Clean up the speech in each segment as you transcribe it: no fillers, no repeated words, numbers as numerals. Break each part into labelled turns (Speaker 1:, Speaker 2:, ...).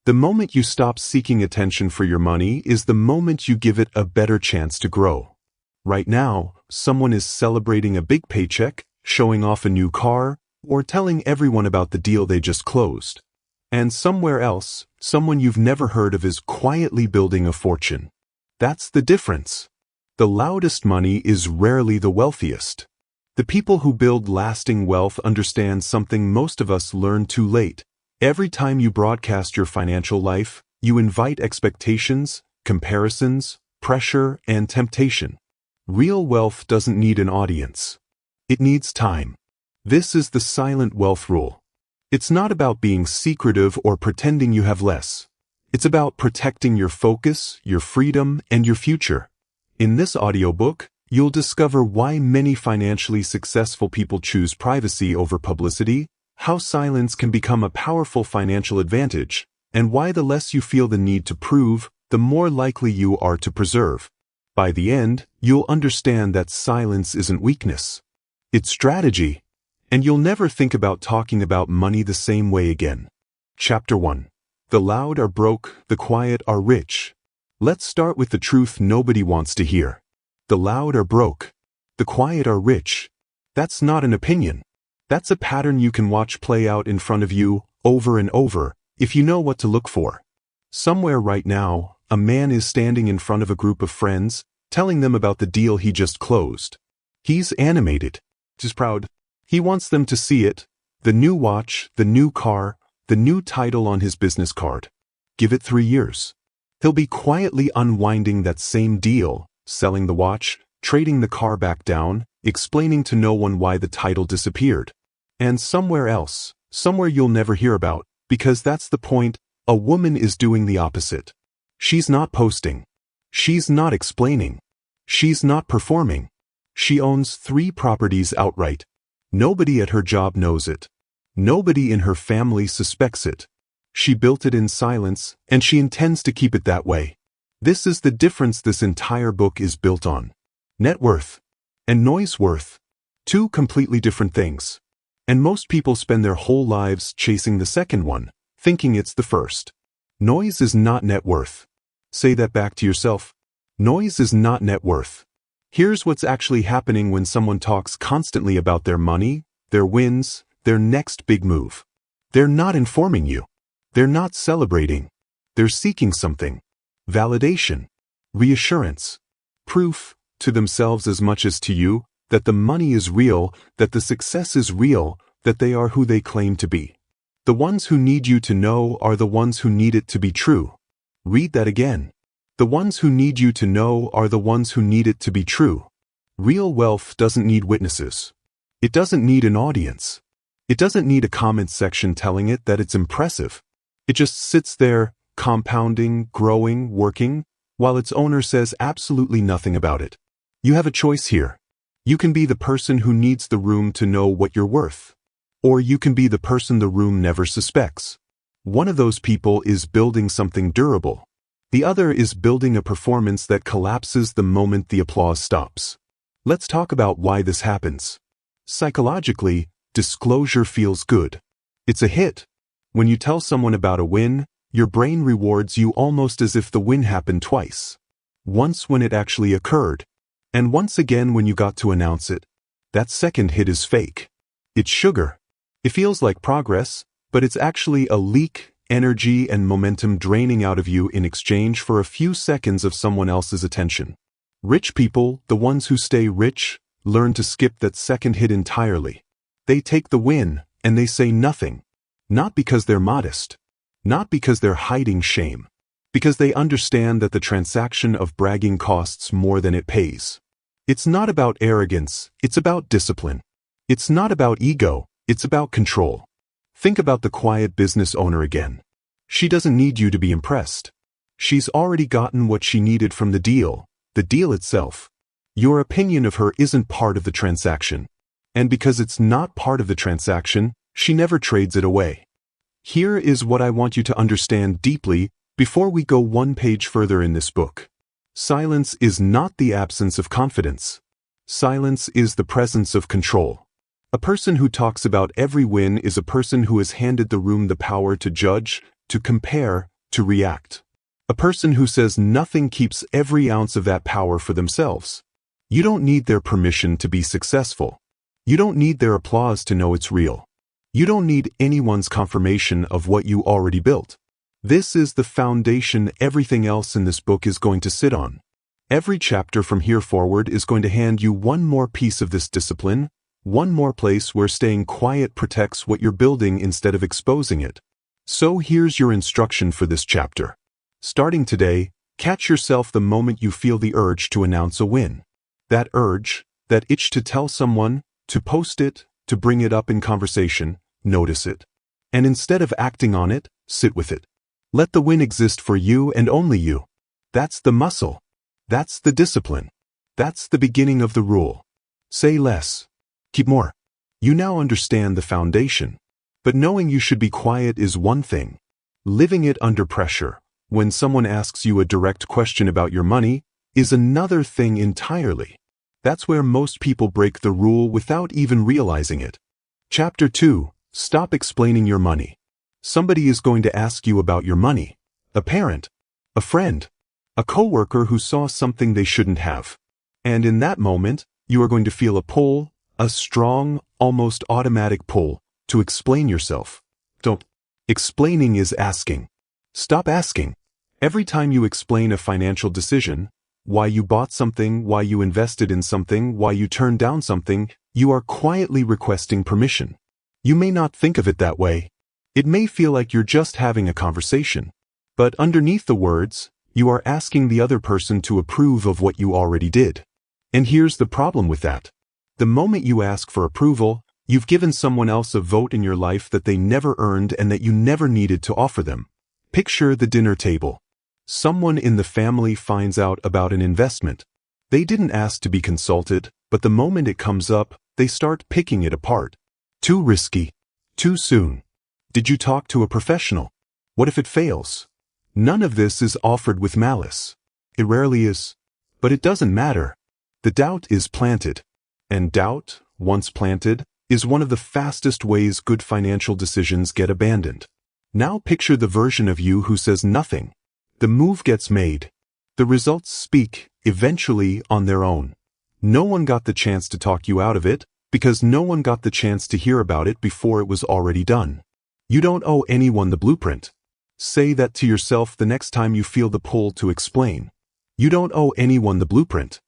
Speaker 1: The moment you stop seeking attention for your money is the moment you give it a better chance to grow. Right now, someone is celebrating a big paycheck, showing off a new car, or telling everyone about the deal they just closed. And somewhere else, someone you've never heard of is quietly building a fortune. That's the difference. The loudest money is rarely the wealthiest. The people who build lasting wealth understand something most of us learn too late. Every time you broadcast your financial life, you invite expectations, comparisons, pressure, and temptation. Real wealth doesn't need an audience. It needs time. This is the silent wealth rule. It's not about being secretive or pretending you have less. It's about protecting your focus, your freedom, and your future. In this audiobook, you'll discover why many financially successful people choose privacy over publicity, how silence can become a powerful financial advantage, and why the less you feel the need to prove, the more likely you are to preserve. By the end, you'll understand that silence isn't weakness. It's strategy, and you'll never think about talking about money the same way again. Chapter 1. The loud are broke, the quiet are rich. Let's start with the truth nobody wants to hear. The loud are broke. The quiet are rich. That's not an opinion. That's a pattern you can watch play out in front of you, over and over, if you know what to look for. Somewhere right now, a man is standing in front of a group of friends, telling them about the deal he just closed. He's animated. He's proud. He wants them to see it. The new watch, the new car, the new title on his business card. Give it 3 years. He'll be quietly unwinding that same deal, selling the watch, trading the car back down, explaining to no one why the title disappeared. And somewhere else, somewhere you'll never hear about, because that's the point, a woman is doing the opposite. She's not posting. She's not explaining. She's not performing. She owns 3 properties outright. Nobody at her job knows it. Nobody in her family suspects it. She built it in silence, and she intends to keep it that way. This is the difference this entire book is built on. Net worth and noise worth. 2 completely different things. And most people spend their whole lives chasing the second one, thinking it's the first. Noise is not net worth. Say that back to yourself. Noise is not net worth. Here's what's actually happening when someone talks constantly about their money, their wins, their next big move. They're not informing you. They're not celebrating. They're seeking something. Validation. Reassurance. Proof, to themselves as much as to you, that the money is real, that the success is real, that they are who they claim to be. The ones who need you to know are the ones who need it to be true. Read that again. The ones who need you to know are the ones who need it to be true. Real wealth doesn't need witnesses. It doesn't need an audience. It doesn't need a comment section telling it that it's impressive. It just sits there, compounding, growing, working, while its owner says absolutely nothing about it. You have a choice here. You can be the person who needs the room to know what you're worth. Or you can be the person the room never suspects. One of those people is building something durable. The other is building a performance that collapses the moment the applause stops. Let's talk about why this happens. Psychologically, disclosure feels good. It's a hit. When you tell someone about a win, your brain rewards you almost as if the win happened twice. Once when it actually occurred, and once again when you got to announce it. That second hit is fake. It's sugar. It feels like progress, but it's actually a leak, energy and momentum draining out of you in exchange for a few seconds of someone else's attention. Rich people, the ones who stay rich, learn to skip that second hit entirely. They take the win, and they say nothing. Not because they're modest. Not because they're hiding shame. Because they understand that the transaction of bragging costs more than it pays. It's not about arrogance, it's about discipline. It's not about ego, it's about control. Think about the quiet business owner again. She doesn't need you to be impressed. She's already gotten what she needed from the deal itself. Your opinion of her isn't part of the transaction. And because it's not part of the transaction, she never trades it away. Here is what I want you to understand deeply before we go one page further in this book. Silence is not the absence of confidence. Silence is the presence of control. A person who talks about every win is a person who has handed the room the power to judge, to compare, to react. A person who says nothing keeps every ounce of that power for themselves. You don't need their permission to be successful. You don't need their applause to know it's real. You don't need anyone's confirmation of what you already built. This is the foundation everything else in this book is going to sit on. Every chapter from here forward is going to hand you one more piece of this discipline, one more place where staying quiet protects what you're building instead of exposing it. So here's your instruction for this chapter. Starting today, catch yourself the moment you feel the urge to announce a win. That urge, that itch to tell someone, to post it, to bring it up in conversation, notice it. And instead of acting on it, sit with it. Let the win exist for you and only you. That's the muscle. That's the discipline. That's the beginning of the rule. Say less. Keep more. You now understand the foundation. But knowing you should be quiet is one thing. Living it under pressure, when someone asks you a direct question about your money, is another thing entirely. That's where most people break the rule without even realizing it. Chapter 2. Stop explaining your money. Somebody is going to ask you about your money. A parent, a friend, a coworker who saw something they shouldn't have. And in that moment, you are going to feel a pull, a strong, almost automatic pull, to explain yourself. Don't. Explaining is asking. Stop asking. Every time you explain a financial decision, why you bought something, why you invested in something, why you turned down something, you are quietly requesting permission. You may not think of it that way. It may feel like you're just having a conversation. But underneath the words, you are asking the other person to approve of what you already did. And here's the problem with that. The moment you ask for approval, you've given someone else a vote in your life that they never earned and that you never needed to offer them. Picture the dinner table. Someone in the family finds out about an investment. They didn't ask to be consulted, but the moment it comes up, they start picking it apart. Too risky. Too soon. Did you talk to a professional? What if it fails? None of this is offered with malice. It rarely is. But it doesn't matter. The doubt is planted. And doubt, once planted, is one of the fastest ways good financial decisions get abandoned. Now picture the version of you who says nothing. The move gets made. The results speak, eventually, on their own. No one got the chance to talk you out of it, because no one got the chance to hear about it before it was already done. You don't owe anyone the blueprint. Say that to yourself the next time you feel the pull to explain. You don't owe anyone the blueprint.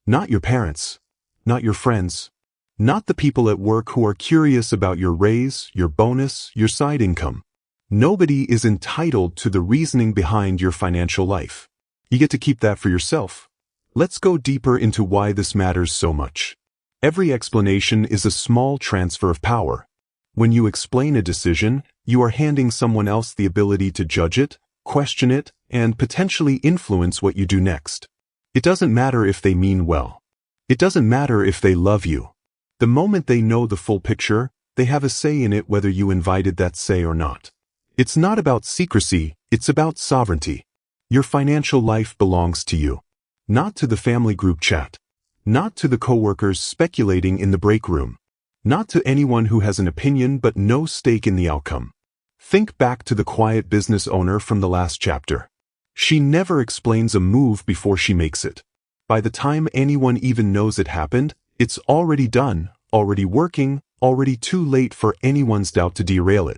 Speaker 1: Not your parents. Not your friends. Not the people at work who are curious about your raise, your bonus, your side income. Nobody is entitled to the reasoning behind your financial life. You get to keep that for yourself. Let's go deeper into why this matters so much. Every explanation is a small transfer of power. When you explain a decision, you are handing someone else the ability to judge it, question it, and potentially influence what you do next. It doesn't matter if they mean well. It doesn't matter if they love you. The moment they know the full picture, they have a say in it whether you invited that say or not. It's not about secrecy, it's about sovereignty. Your financial life belongs to you. Not to the family group chat. Not to the coworkers speculating in the break room. Not to anyone who has an opinion but no stake in the outcome. Think back to the quiet business owner from the last chapter. She never explains a move before she makes it. By the time anyone even knows it happened, it's already done, already working, already too late for anyone's doubt to derail it.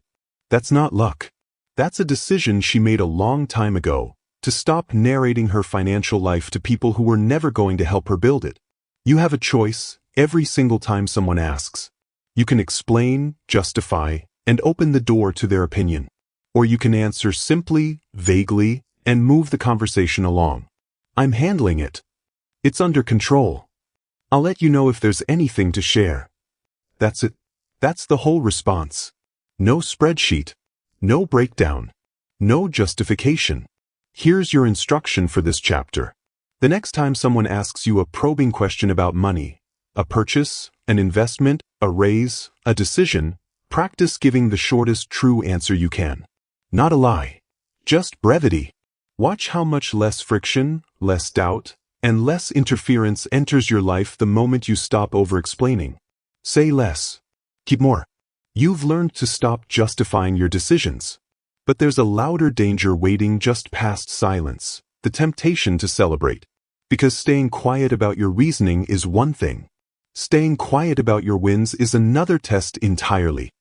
Speaker 1: That's not luck. That's a decision she made a long time ago, to stop narrating her financial life to people who were never going to help her build it. You have a choice every single time someone asks. You can explain, justify, and open the door to their opinion. Or you can answer simply, vaguely, and move the conversation along. I'm handling it. It's under control. I'll let you know if there's anything to share. That's it. That's the whole response. No spreadsheet. No breakdown. No justification. Here's your instruction for this chapter. The next time someone asks you a probing question about money, a purchase, an investment, a raise, a decision, practice giving the shortest true answer you can. Not a lie. Just brevity. Watch how much less friction, less doubt, and less interference enters your life the moment you stop over-explaining. Say less. Keep more. You've learned to stop justifying your decisions. But there's a louder danger waiting just past silence, the temptation to celebrate. Because staying quiet about your reasoning is one thing. Staying quiet about your wins is another test entirely.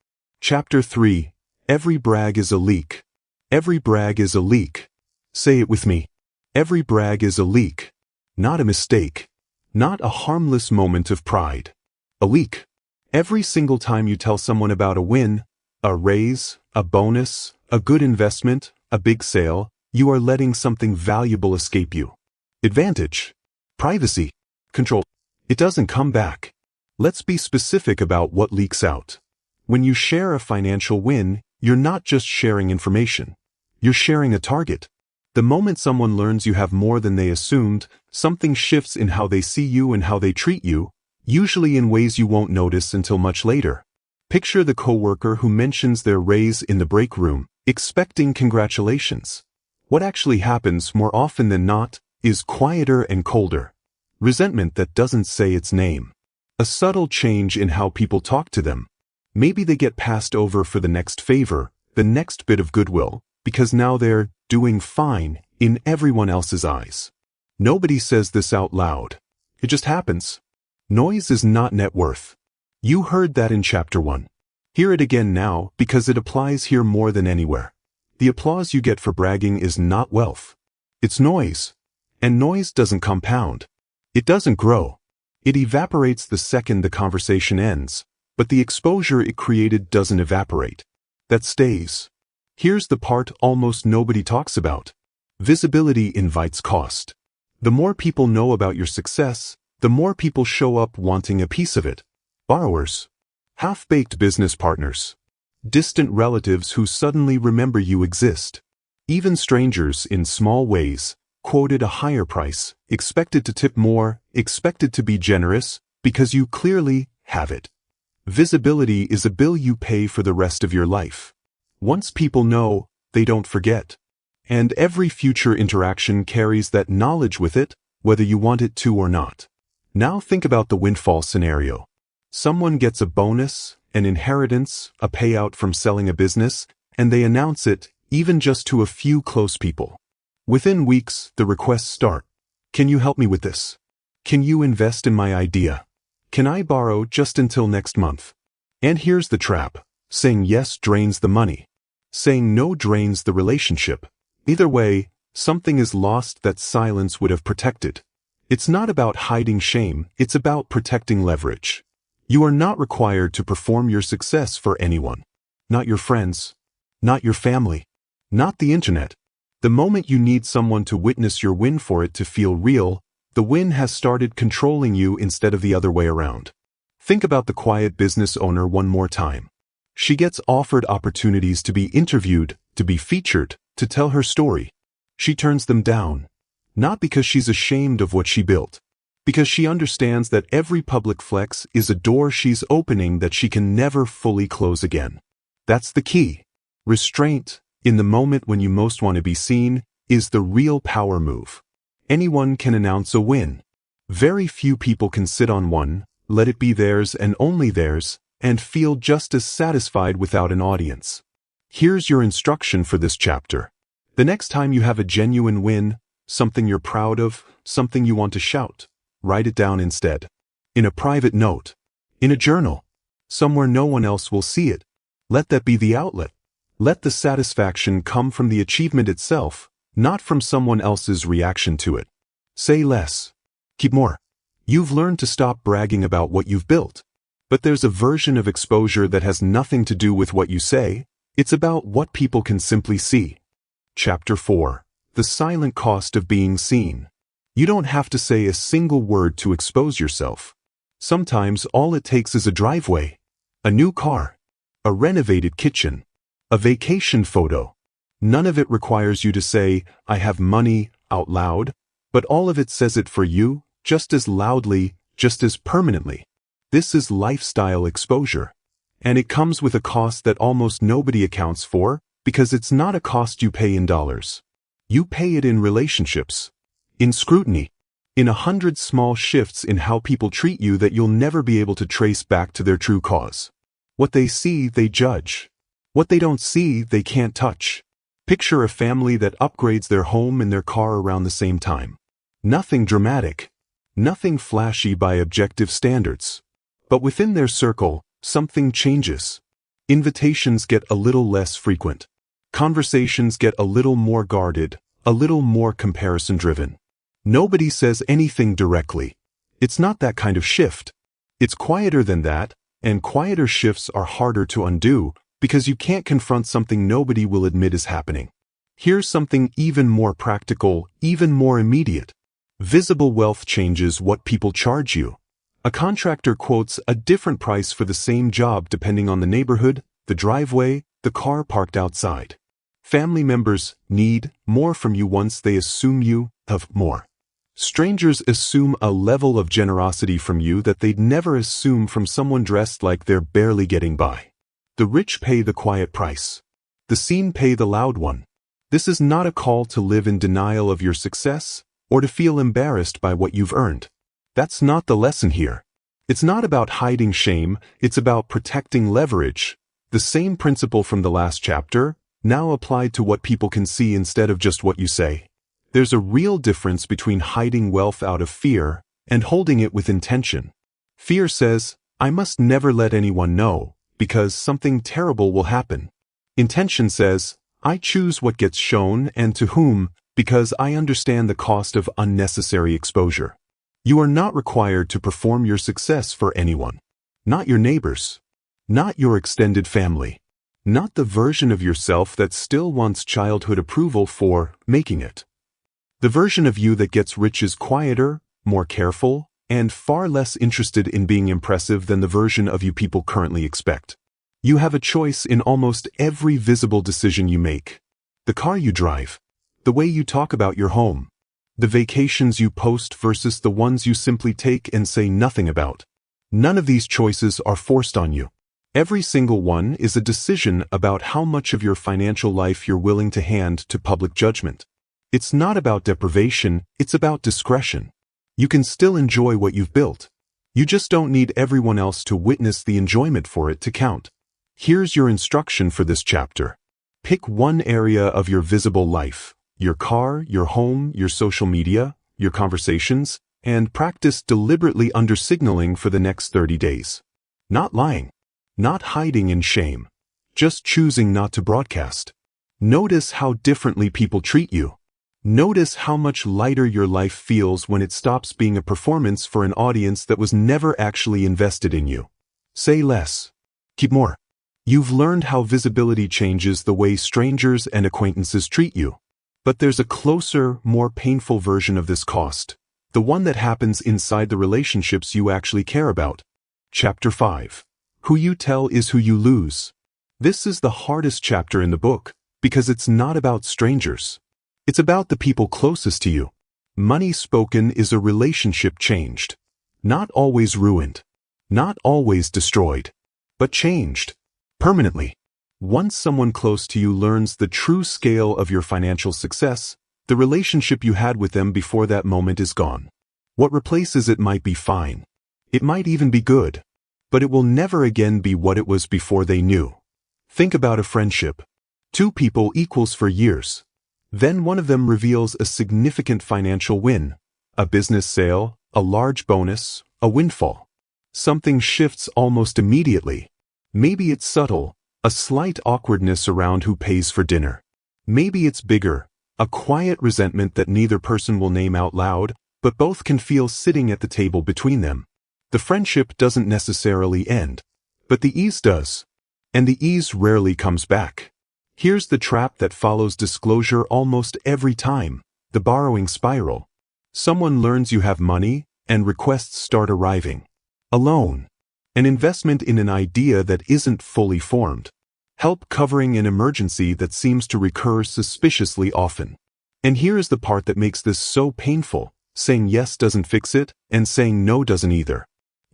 Speaker 1: Chapter 3. Every brag is a leak. Every brag is a leak. Say it with me. Every brag is a leak. Not a mistake. Not a harmless moment of pride. A leak. Every single time you tell someone about a win, a raise, a bonus, a good investment, a big sale, you are letting something valuable escape you. Advantage. Privacy. Control. It doesn't come back. Let's be specific about what leaks out. When you share a financial win, you're not just sharing information. You're sharing a target. The moment someone learns you have more than they assumed, something shifts in how they see you and how they treat you, usually in ways you won't notice until much later. Picture the coworker who mentions their raise in the break room, expecting congratulations. What actually happens, more often than not, is quieter and colder. Resentment that doesn't say its name. A subtle change in how people talk to them. Maybe they get passed over for the next favor, the next bit of goodwill, because now they're doing fine in everyone else's eyes. Nobody says this out loud. It just happens. Noise is not net worth. You heard that in Chapter 1. Hear it again now because it applies here more than anywhere. The applause you get for bragging is not wealth. It's noise. And noise doesn't compound. It doesn't grow. It evaporates the second the conversation ends, but the exposure it created doesn't evaporate. That stays. Here's the part almost nobody talks about. Visibility invites cost. The more people know about your success, the more people show up wanting a piece of it. Borrowers. Half-baked business partners. Distant relatives who suddenly remember you exist. Even strangers, in small ways, quoted a higher price, expected to tip more, expected to be generous, because you clearly have it. Visibility is a bill you pay for the rest of your life. Once people know, they don't forget. And every future interaction carries that knowledge with it, whether you want it to or not. Now think about the windfall scenario. Someone gets a bonus, an inheritance, a payout from selling a business, and they announce it, even just to a few close people. Within weeks, the requests start. Can you help me with this? Can you invest in my idea? Can I borrow just until next month? And here's the trap. Saying yes drains the money. Saying no drains the relationship. Either way, something is lost that silence would have protected. It's not about hiding shame, it's about protecting leverage. You are not required to perform your success for anyone. Not your friends. Not your family. Not the internet. The moment you need someone to witness your win for it to feel real, the win has started controlling you instead of the other way around. Think about the quiet business owner one more time. She gets offered opportunities to be interviewed, to be featured, to tell her story. She turns them down. Not because she's ashamed of what she built. Because she understands that every public flex is a door she's opening that she can never fully close again. That's the key. Restraint, in the moment when you most want to be seen, is the real power move. Anyone can announce a win. Very few people can sit on one, let it be theirs and only theirs, and feel just as satisfied without an audience. Here's your instruction for this chapter. The next time you have a genuine win, something you're proud of, something you want to shout, write it down instead. In a private note. In a journal. Somewhere no one else will see it. Let that be the outlet. Let the satisfaction come from the achievement itself, not from someone else's reaction to it. Say less. Keep more. You've learned to stop bragging about what you've built. But there's a version of exposure that has nothing to do with what you say. It's about what people can simply see. Chapter 4. The silent cost of being seen. You don't have to say a single word to expose yourself. Sometimes all it takes is a driveway, a new car, a renovated kitchen, a vacation photo. None of it requires you to say, "I have money," out loud, but all of it says it for you, just as loudly, just as permanently. This is lifestyle exposure. And it comes with a cost that almost nobody accounts for, because it's not a cost you pay in dollars. You pay it in relationships, in scrutiny, in 100 small shifts in how people treat you that you'll never be able to trace back to their true cause. What they see, they judge. What they don't see, they can't touch. Picture a family that upgrades their home and their car around the same time. Nothing dramatic. Nothing flashy by objective standards. But within their circle, something changes. Invitations get a little less frequent. Conversations get a little more guarded, a little more comparison-driven. Nobody says anything directly. It's not that kind of shift. It's quieter than that, and quieter shifts are harder to undo because you can't confront something nobody will admit is happening. Here's something even more practical, even more immediate. Visible wealth changes what people charge you. A contractor quotes a different price for the same job depending on the neighborhood, the driveway, the car parked outside. Family members need more from you once they assume you have more. Strangers assume a level of generosity from you that they'd never assume from someone dressed like they're barely getting by. The rich pay the quiet price. The seen pay the loud one. This is not a call to live in denial of your success, or to feel embarrassed by what you've earned. That's not the lesson here. It's not about hiding shame, it's about protecting leverage. The same principle from the last chapter, now applied to what people can see instead of just what you say. There's a real difference between hiding wealth out of fear and holding it with intention. Fear says, I must never let anyone know, because something terrible will happen. Intention says, I choose what gets shown and to whom, because I understand the cost of unnecessary exposure. You are not required to perform your success for anyone. Not your neighbors. Not your extended family. Not the version of yourself that still wants childhood approval for making it. The version of you that gets rich is quieter, more careful, and far less interested in being impressive than the version of you people currently expect. You have a choice in almost every visible decision you make. The car you drive. The way you talk about your home. The vacations you post versus the ones you simply take and say nothing about. None of these choices are forced on you. Every single one is a decision about how much of your financial life you're willing to hand to public judgment. It's not about deprivation, it's about discretion. You can still enjoy what you've built. You just don't need everyone else to witness the enjoyment for it to count. Here's your instruction for this chapter. Pick one area of your visible life. Your car, your home, your social media, your conversations, and practice deliberately under-signaling for the next 30 days. Not lying. Not hiding in shame. Just choosing not to broadcast. Notice how differently people treat you. Notice how much lighter your life feels when it stops being a performance for an audience that was never actually invested in you. Say less. Keep more. You've learned how visibility changes the way strangers and acquaintances treat you. But there's a closer, more painful version of this cost. The one that happens inside the relationships you actually care about. Chapter 5. Who you tell is who you lose. This is the hardest chapter in the book, because it's not about strangers. It's about the people closest to you. Money spoken is a relationship changed. Not always ruined. Not always destroyed. But changed. Permanently. Once someone close to you learns the true scale of your financial success, the relationship you had with them before that moment is gone. What replaces it might be fine. It might even be good. But it will never again be what it was before they knew. Think about a friendship. Two people equals for years. Then one of them reveals a significant financial win. A business sale, a large bonus, a windfall. Something shifts almost immediately. Maybe it's subtle. A slight awkwardness around who pays for dinner. Maybe it's bigger, a quiet resentment that neither person will name out loud, but both can feel sitting at the table between them. The friendship doesn't necessarily end, but the ease does. And the ease rarely comes back. Here's the trap that follows disclosure almost every time, the borrowing spiral. Someone learns you have money, and requests start arriving. A loan. An investment in an idea that isn't fully formed. Help covering an emergency that seems to recur suspiciously often. And here is the part that makes this so painful. Saying yes doesn't fix it, and saying no doesn't either.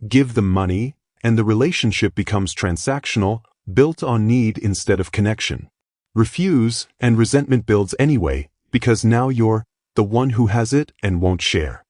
Speaker 1: Give them money, and the relationship becomes transactional, built on need instead of connection. Refuse, and resentment builds anyway, because now you're the one who has it and won't share.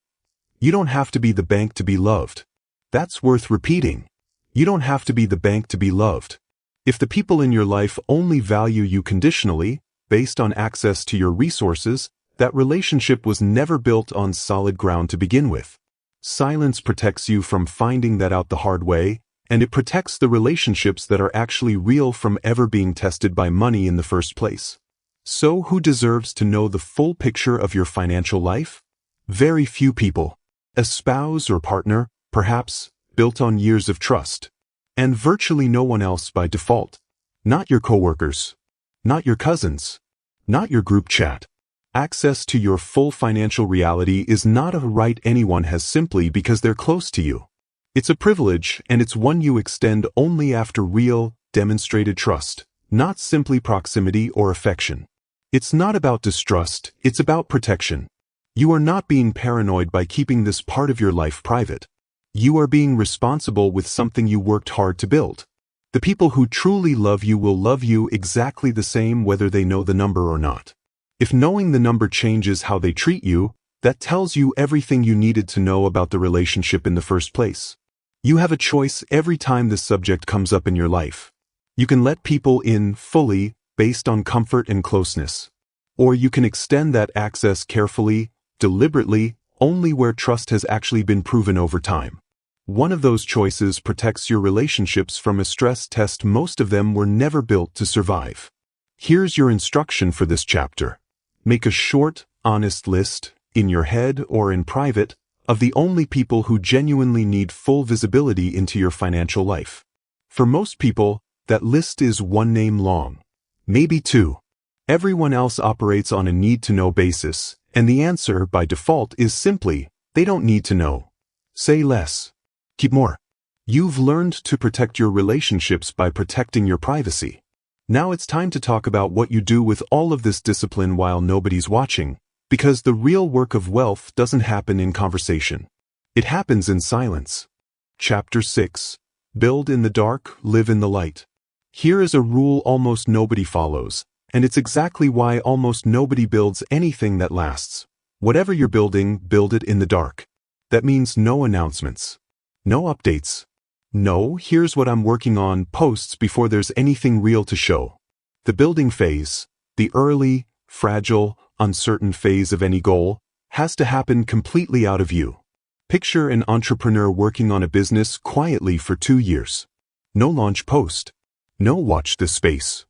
Speaker 1: You don't have to be the bank to be loved. That's worth repeating. You don't have to be the bank to be loved. If the people in your life only value you conditionally, based on access to your resources, that relationship was never built on solid ground to begin with. Silence protects you from finding that out the hard way, and it protects the relationships that are actually real from ever being tested by money in the first place. So who deserves to know the full picture of your financial life? Very few people. A spouse or partner, perhaps, built on years of trust. And virtually no one else by default. Not your coworkers. Not your cousins. Not your group chat. Access to your full financial reality is not a right anyone has simply because they're close to you. It's a privilege, and it's one you extend only after real, demonstrated trust, not simply proximity or affection. It's not about distrust, it's about protection. You are not being paranoid by keeping this part of your life private. You are being responsible with something you worked hard to build. The people who truly love you will love you exactly the same whether they know the number or not. If knowing the number changes how they treat you, that tells you everything you needed to know about the relationship in the first place. You have a choice every time this subject comes up in your life. You can let people in fully, based on comfort and closeness. Or you can extend that access carefully, deliberately, only where trust has actually been proven over time. One of those choices protects your relationships from a stress test most of them were never built to survive. Here's your instruction for this chapter. Make a short, honest list, in your head or in private, of the only people who genuinely need full visibility into your financial life. For most people, that list is one name long. Maybe two. Everyone else operates on a need-to-know basis, and the answer, by default, is simply, they don't need to know. Say less. Keep more. You've learned to protect your relationships by protecting your privacy. Now it's time to talk about what you do with all of this discipline while nobody's watching, because the real work of wealth doesn't happen in conversation. It happens in silence. Chapter 6. Build in the dark, live in the light. Here is a rule almost nobody follows, and it's exactly why almost nobody builds anything that lasts. Whatever you're building, build it in the dark. That means no announcements. No updates. No, here's what I'm working on posts before there's anything real to show. The building phase, the early, fragile, uncertain phase of any goal, has to happen completely out of view. Picture an entrepreneur working on a business quietly for 2 years. No launch post. No watch this space.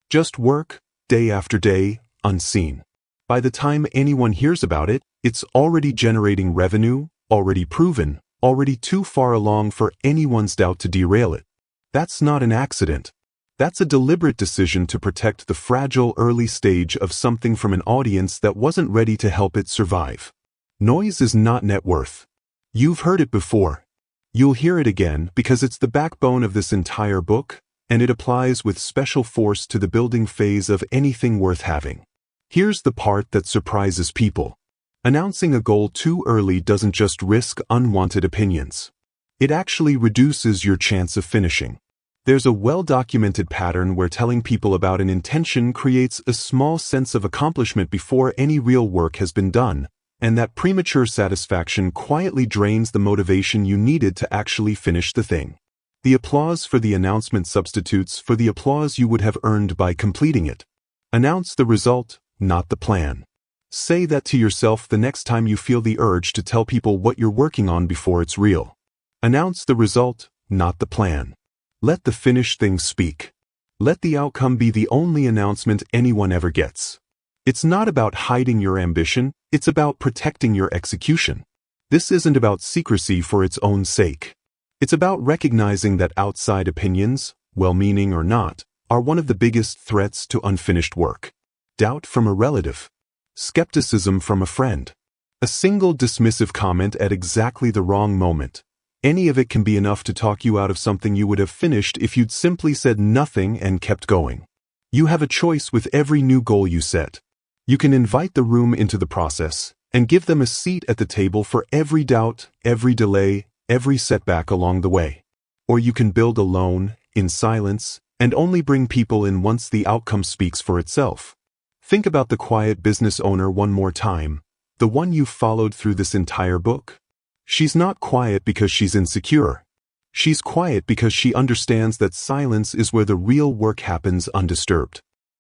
Speaker 1: Just work, day after day, unseen. By the time anyone hears about it, it's already generating revenue, already proven, already too far along for anyone's doubt to derail it. That's not an accident. That's a deliberate decision to protect the fragile early stage of something from an audience that wasn't ready to help it survive. Noise is not net worth. You've heard it before. You'll hear it again because it's the backbone of this entire book, and it applies with special force to the building phase of anything worth having. Here's the part that surprises people. Announcing a goal too early doesn't just risk unwanted opinions. It actually reduces your chance of finishing. There's a well-documented pattern where telling people about an intention creates a small sense of accomplishment before any real work has been done, and that premature satisfaction quietly drains the motivation you needed to actually finish the thing. The applause for the announcement substitutes for the applause you would have earned by completing it. Announce the result, not the plan. Say that to yourself the next time you feel the urge to tell people what you're working on before it's real. Announce the result, not the plan. Let the finished thing speak. Let the outcome be the only announcement anyone ever gets. It's not about hiding your ambition, it's about protecting your execution. This isn't about secrecy for its own sake. It's about recognizing that outside opinions, well-meaning or not, are one of the biggest threats to unfinished work. Doubt from a relative. Skepticism from a friend. A single dismissive comment at exactly the wrong moment. Any of it can be enough to talk you out of something you would have finished if you'd simply said nothing and kept going. You have a choice with every new goal you set. You can invite the room into the process and give them a seat at the table for every doubt, every delay, every setback along the way. Or you can build alone, in silence, and only bring people in once the outcome speaks for itself. Think about the quiet business owner one more time, the one you've followed through this entire book. She's not quiet because she's insecure. She's quiet because she understands that silence is where the real work happens undisturbed.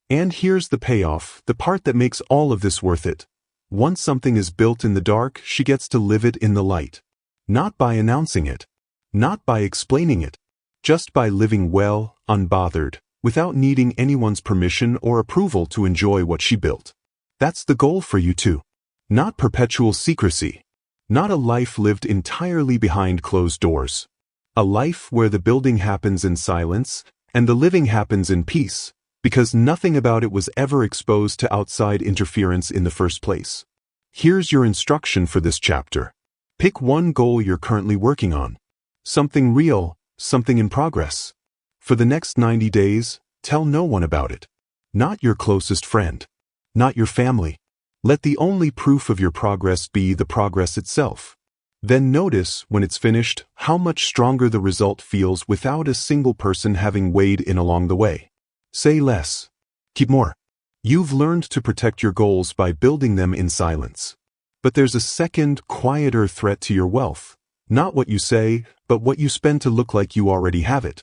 Speaker 1: And here's the payoff, the part that makes all of this worth it. Once something is built in the dark, she gets to live it in the light. Not by announcing it. Not by explaining it. Just by living well, unbothered, without needing anyone's permission or approval to enjoy what she built. That's the goal for you too. Not perpetual secrecy. Not a life lived entirely behind closed doors. A life where the building happens in silence, and the living happens in peace, because nothing about it was ever exposed to outside interference in the first place. Here's your instruction for this chapter. Pick one goal you're currently working on. Something real, something in progress. For the next 90 days, tell no one about it. Not your closest friend. Not your family. Let the only proof of your progress be the progress itself. Then notice, when it's finished, how much stronger the result feels without a single person having weighed in along the way. Say less. Keep more. You've learned to protect your goals by building them in silence. But there's a second, quieter threat to your wealth. Not what you say, but what you spend to look like you already have it.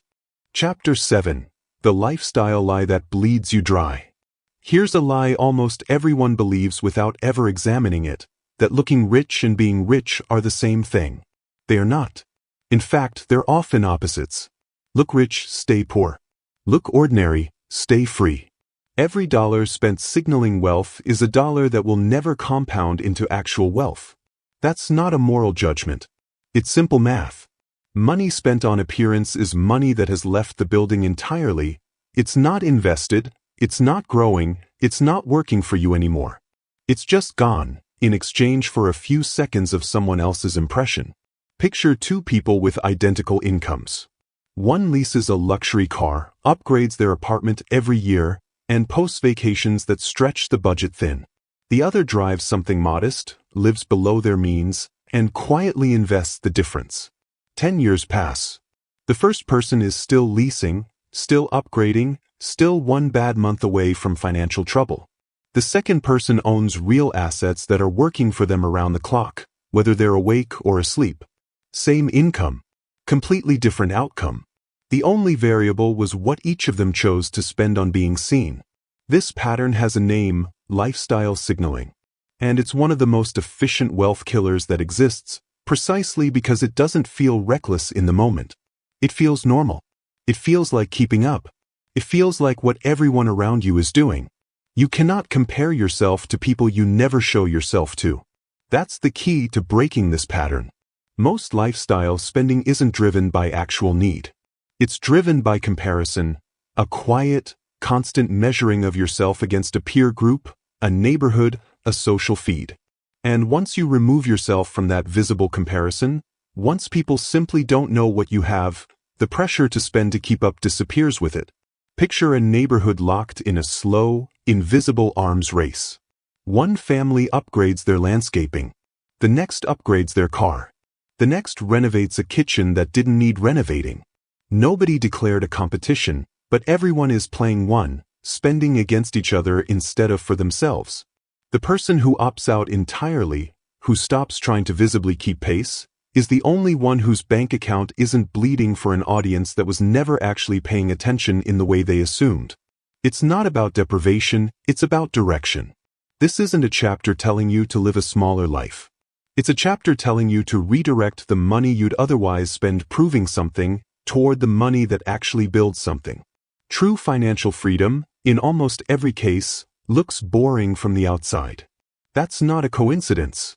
Speaker 1: Chapter 7. The Lifestyle Lie That Bleeds You Dry. Here's a lie almost everyone believes without ever examining it, that looking rich and being rich are the same thing. They are not. In fact, they're often opposites. Look rich, stay poor. Look ordinary, stay free. Every dollar spent signaling wealth is a dollar that will never compound into actual wealth. That's not a moral judgment. It's simple math. Money spent on appearance is money that has left the building entirely. It's not invested, it's not growing, it's not working for you anymore. It's just gone, in exchange for a few seconds of someone else's impression. Picture two people with identical incomes. One leases a luxury car, upgrades their apartment every year, and posts vacations that stretch the budget thin. The other drives something modest, lives below their means, and quietly invests the difference. 10 years pass. The first person is still leasing, still upgrading, still one bad month away from financial trouble. The second person owns real assets that are working for them around the clock, whether they're awake or asleep. Same income. Completely different outcome. The only variable was what each of them chose to spend on being seen. This pattern has a name, lifestyle signaling. And it's one of the most efficient wealth killers that exists, precisely because it doesn't feel reckless in the moment. It feels normal. It feels like keeping up. It feels like what everyone around you is doing. You cannot compare yourself to people you never show yourself to. That's the key to breaking this pattern. Most lifestyle spending isn't driven by actual need. It's driven by comparison, a quiet, constant measuring of yourself against a peer group, a neighborhood, a social feed. And once you remove yourself from that visible comparison, once people simply don't know what you have, the pressure to spend to keep up disappears with it. Picture a neighborhood locked in a slow, invisible arms race. One family upgrades their landscaping. The next upgrades their car. The next renovates a kitchen that didn't need renovating. Nobody declared a competition, but everyone is playing one, spending against each other instead of for themselves. The person who opts out entirely, who stops trying to visibly keep pace, is the only one whose bank account isn't bleeding for an audience that was never actually paying attention in the way they assumed. It's not about deprivation, it's about direction. This isn't a chapter telling you to live a smaller life. It's a chapter telling you to redirect the money you'd otherwise spend proving something toward the money that actually builds something. True financial freedom, in almost every case, looks boring from the outside. That's not a coincidence.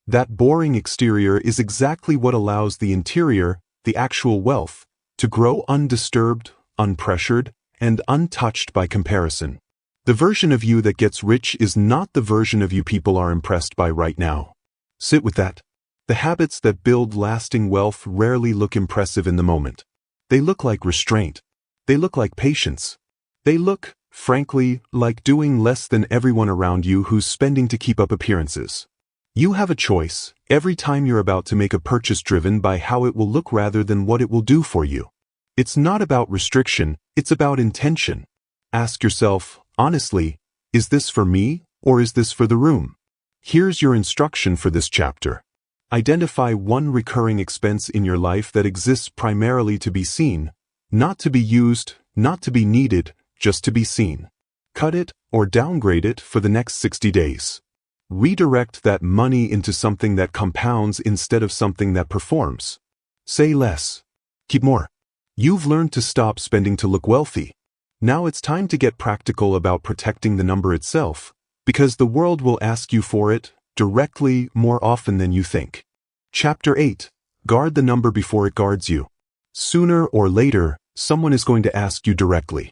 Speaker 1: That boring exterior is exactly what allows the interior, the actual wealth, to grow undisturbed, unpressured, and untouched by comparison. The version of you that gets rich is not the version of you people are impressed by right now. Sit with that. The habits that build lasting wealth rarely look impressive in the moment. They look like restraint. They look like patience. They look, frankly, like doing less than everyone around you who's spending to keep up appearances. You have a choice every time you're about to make a purchase driven by how it will look rather than what it will do for you. It's not about restriction, it's about intention. Ask yourself, honestly, is this for me or is this for the room? Here's your instruction for this chapter. Identify one recurring expense in your life that exists primarily to be seen, not to be used, not to be needed, just to be seen. cut it, or downgrade it for the next 60 days. Redirect that money into something that compounds instead of something that performs. Say less. Keep more. You've learned to stop spending to look wealthy. Now it's time to get practical about protecting the number itself, because the world will ask you for it directly more often than you think. Chapter 8. Guard the number before it guards you. Sooner or later, someone is going to ask you directly.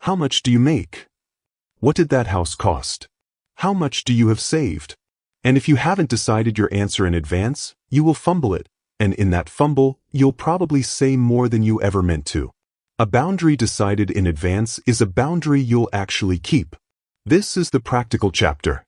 Speaker 1: How much do you make? What did that house cost? How much do you have saved? And if you haven't decided your answer in advance, you will fumble it, and in that fumble, you'll probably say more than you ever meant to. A boundary decided in advance is a boundary you'll actually keep. This is the practical chapter.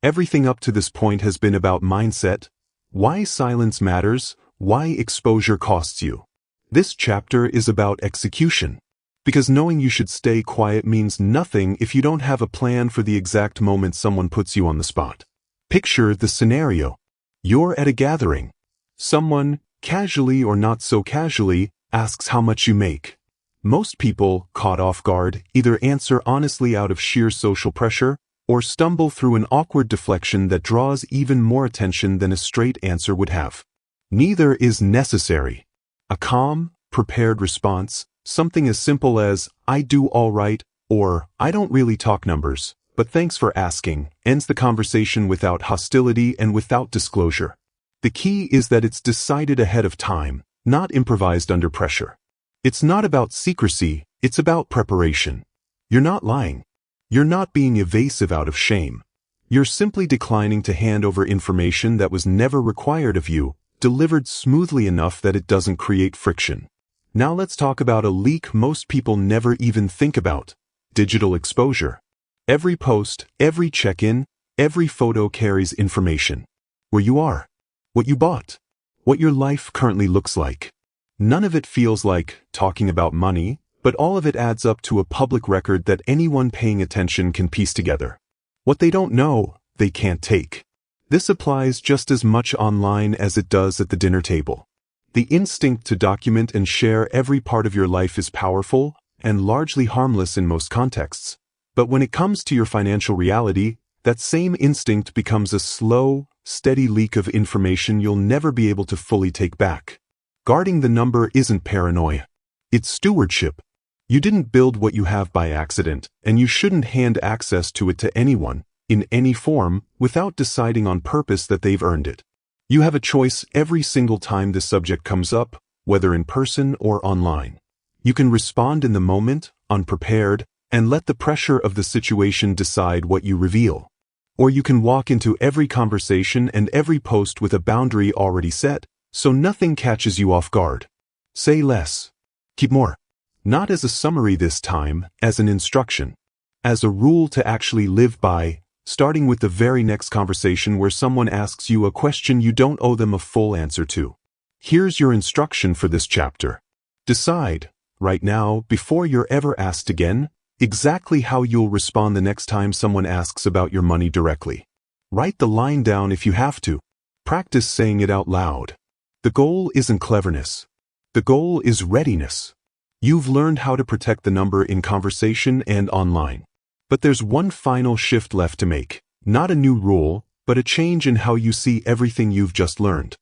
Speaker 1: Everything up to this point has been about mindset, why silence matters, why exposure costs you. This chapter is about execution. Because knowing you should stay quiet means nothing if you don't have a plan for the exact moment someone puts you on the spot. Picture the scenario. You're at a gathering. Someone, casually or not so casually, asks how much you make. Most people, caught off guard, either answer honestly out of sheer social pressure, or stumble through an awkward deflection that draws even more attention than a straight answer would have. Neither is necessary. A calm, prepared response, something as simple as, "I do all right," or "I don't really talk numbers, but thanks for asking," ends the conversation without hostility and without disclosure. The key is that it's decided ahead of time, not improvised under pressure. It's not about secrecy, it's about preparation. You're not lying. You're not being evasive out of shame. You're simply declining to hand over information that was never required of you, delivered smoothly enough that it doesn't create friction. Now let's talk about a leak most people never even think about: digital exposure. Every post, every check-in, every photo carries information. Where you are, what you bought, what your life currently looks like. None of it feels like talking about money, but all of it adds up to a public record that anyone paying attention can piece together. What they don't know, they can't take. This applies just as much online as it does at the dinner table. The instinct to document and share every part of your life is powerful and largely harmless in most contexts. But when it comes to your financial reality, that same instinct becomes a slow, steady leak of information you'll never be able to fully take back. Guarding the number isn't paranoia. It's stewardship. You didn't build what you have by accident, and you shouldn't hand access to it to anyone, in any form, without deciding on purpose that they've earned it. You have a choice every single time this subject comes up, whether in person or online. You can respond in the moment, unprepared, and let the pressure of the situation decide what you reveal. Or you can walk into every conversation and every post with a boundary already set, so nothing catches you off guard. Say less. Keep more. Not as a summary this time, as an instruction. As a rule to actually live by, starting with the very next conversation where someone asks you a question you don't owe them a full answer to. Here's your instruction for this chapter. Decide, right now, before you're ever asked again, exactly how you'll respond the next time someone asks about your money directly. Write the line down if you have to. Practice saying it out loud. The goal isn't cleverness. The goal is readiness. You've learned how to protect the number in conversation and online. But there's one final shift left to make. Not a new rule, but a change in how you see everything you've just learned.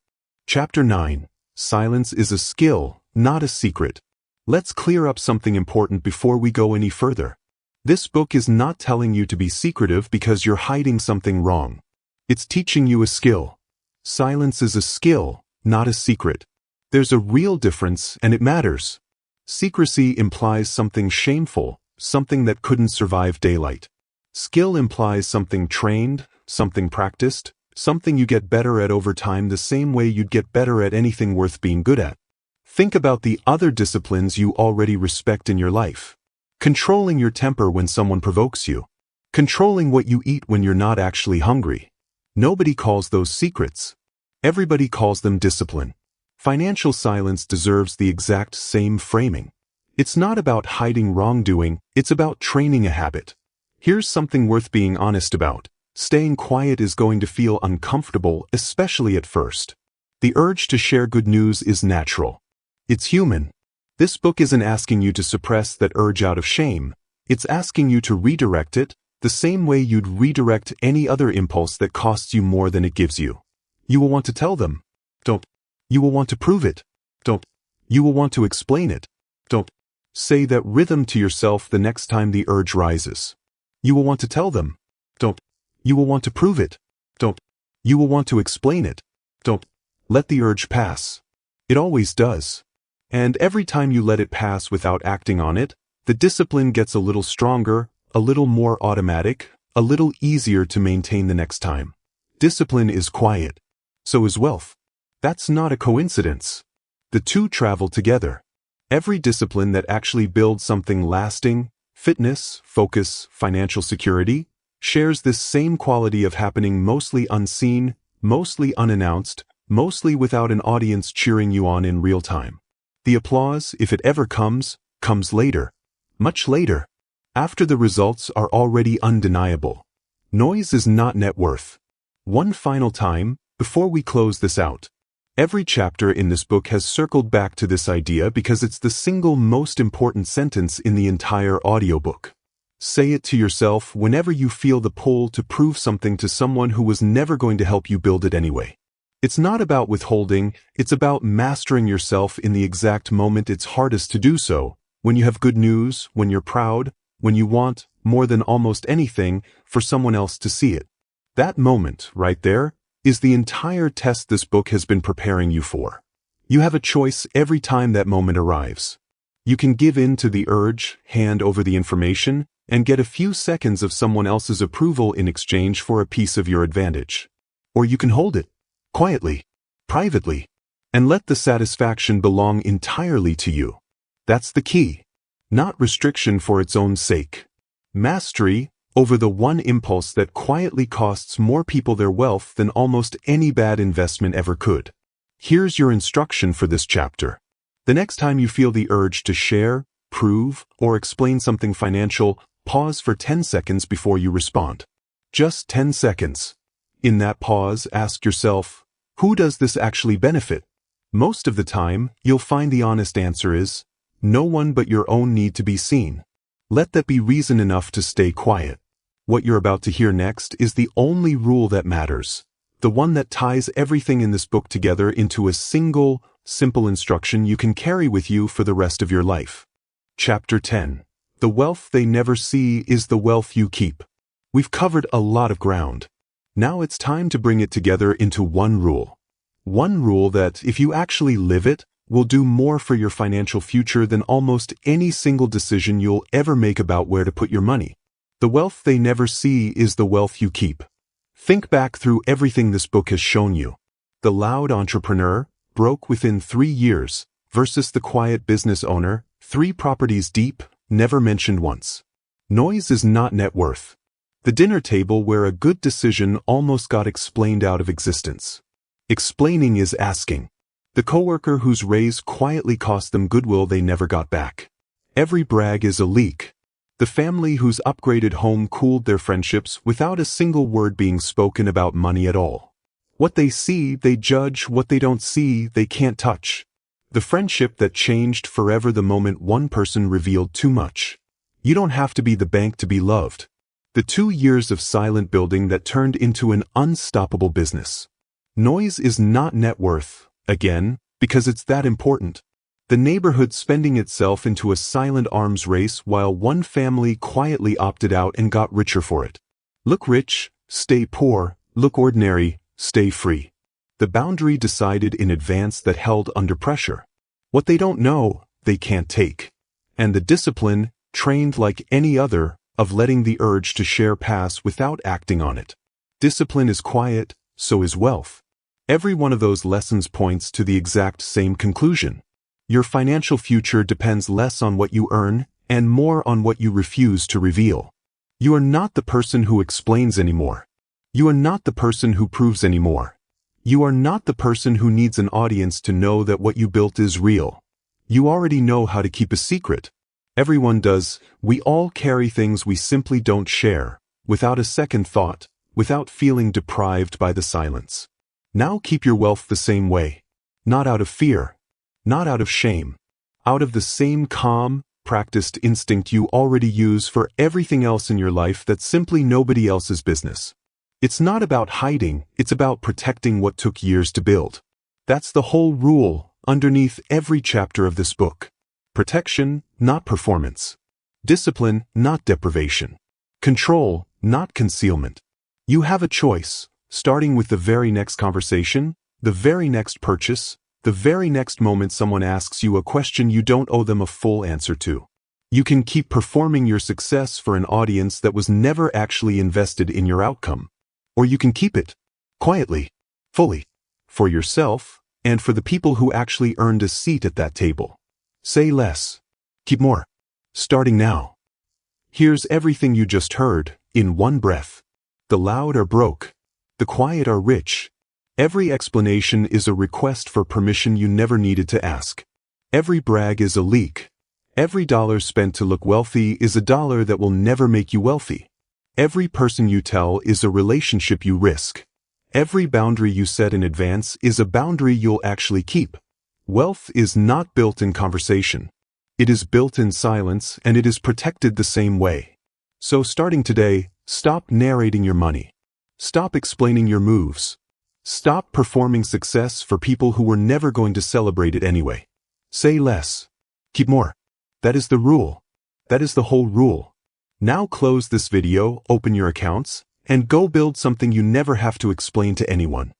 Speaker 1: Chapter 9. Silence is a skill, not a secret. Let's clear up something important before we go any further. This book is not telling you to be secretive because you're hiding something wrong. It's teaching you a skill. Silence is a skill, not a secret. There's a real difference, and it matters. Secrecy implies something shameful, something that couldn't survive daylight. Skill implies something trained, something practiced, something you get better at over time the same way you'd get better at anything worth being good at. Think about the other disciplines you already respect in your life. Controlling your temper when someone provokes you. Controlling what you eat when you're not actually hungry. Nobody calls those secrets. Everybody calls them discipline. Financial silence deserves the exact same framing. It's not about hiding wrongdoing, it's about training a habit. Here's something worth being honest about. Staying quiet is going to feel uncomfortable, especially at first. The urge to share good news is natural. It's human. This book isn't asking you to suppress that urge out of shame. It's asking you to redirect it, the same way you'd redirect any other impulse that costs you more than it gives you. You will want to tell them. Don't. You will want to prove it. Don't. You will want to explain it. Don't. Say that rhythm to yourself the next time the urge rises. You will want to tell them. Don't. You will want to prove it. Don't. You will want to explain it. Don't. Let the urge pass. It always does. And every time you let it pass without acting on it, the discipline gets a little stronger, a little more automatic, a little easier to maintain the next time. Discipline is quiet. So is wealth. That's not a coincidence. The two travel together. Every discipline that actually builds something lasting, fitness, focus, financial security, shares this same quality of happening mostly unseen, mostly unannounced, mostly without an audience cheering you on in real time. The applause, if it ever comes, comes later. Much later. After the results are already undeniable. Noise is not net worth. One final time, before we close this out. Every chapter in this book has circled back to this idea because it's the single most important sentence in the entire audiobook. Say it to yourself whenever you feel the pull to prove something to someone who was never going to help you build it anyway. It's not about withholding, it's about mastering yourself in the exact moment it's hardest to do so, when you have good news, when you're proud, when you want, more than almost anything, for someone else to see it. That moment, right there, is the entire test this book has been preparing you for. You have a choice every time that moment arrives. You can give in to the urge, hand over the information, and get a few seconds of someone else's approval in exchange for a piece of your advantage. Or you can hold it, quietly, privately, and let the satisfaction belong entirely to you. That's the key. Not restriction for its own sake. Mastery over the one impulse that quietly costs more people their wealth than almost any bad investment ever could. Here's your instruction for this chapter. The next time you feel the urge to share, prove, or explain something financial, pause for 10 seconds before you respond. Just 10 seconds. In that pause, ask yourself, who does this actually benefit? Most of the time, you'll find the honest answer is, no one but your own need to be seen. Let that be reason enough to stay quiet. What you're about to hear next is the only rule that matters, the one that ties everything in this book together into a single, simple instruction you can carry with you for the rest of your life. Chapter 10. The wealth they never see is the wealth you keep. We've covered a lot of ground. Now it's time to bring it together into one rule. One rule that, if you actually live it, will do more for your financial future than almost any single decision you'll ever make about where to put your money. The wealth they never see is the wealth you keep. Think back through everything this book has shown you. The loud entrepreneur, broke within 3 years, versus the quiet business owner, 3 properties deep, never mentioned once. Noise is not net worth. The dinner table where a good decision almost got explained out of existence. Explaining is asking. The coworker whose raise quietly cost them goodwill they never got back. Every brag is a leak. The family whose upgraded home cooled their friendships without a single word being spoken about money at all. What they see, they judge. What they don't see, they can't touch. The friendship that changed forever the moment one person revealed too much. You don't have to be the bank to be loved. The 2 years of silent building that turned into an unstoppable business. Noise is not net worth, again, because it's that important. The neighborhood spending itself into a silent arms race while one family quietly opted out and got richer for it. Look rich, stay poor. Look ordinary, stay free. The boundary decided in advance that held under pressure. What they don't know, they can't take. And the discipline, trained like any other, of letting the urge to share pass without acting on it. Discipline is quiet, so is wealth. Every one of those lessons points to the exact same conclusion. Your financial future depends less on what you earn and more on what you refuse to reveal. You are not the person who explains anymore. You are not the person who proves anymore. You are not the person who needs an audience to know that what you built is real. You already know how to keep a secret. Everyone does. We all carry things we simply don't share, without a second thought, without feeling deprived by the silence. Now keep your wealth the same way. Not out of fear. Not out of shame. Out of the same calm, practiced instinct you already use for everything else in your life that's simply nobody else's business. It's not about hiding, it's about protecting what took years to build. That's the whole rule underneath every chapter of this book. Protection, not performance. Discipline, not deprivation. Control, not concealment. You have a choice, starting with the very next conversation, the very next purchase, the very next moment someone asks you a question you don't owe them a full answer to. You can keep performing your success for an audience that was never actually invested in your outcome. Or you can keep it, quietly, fully, for yourself, and for the people who actually earned a seat at that table. Say less. Keep more. Starting now. Here's everything you just heard, in one breath. The loud are broke. The quiet are rich. Every explanation is a request for permission you never needed to ask. Every brag is a leak. Every dollar spent to look wealthy is a dollar that will never make you wealthy. Every person you tell is a relationship you risk. Every boundary you set in advance is a boundary you'll actually keep. Wealth is not built in conversation. It is built in silence, and it is protected the same way. So starting today, stop narrating your money. Stop explaining your moves. Stop performing success for people who were never going to celebrate it anyway. Say less. Keep more. That is the rule. That is the whole rule. Now close this video, open your accounts, and go build something you never have to explain to anyone.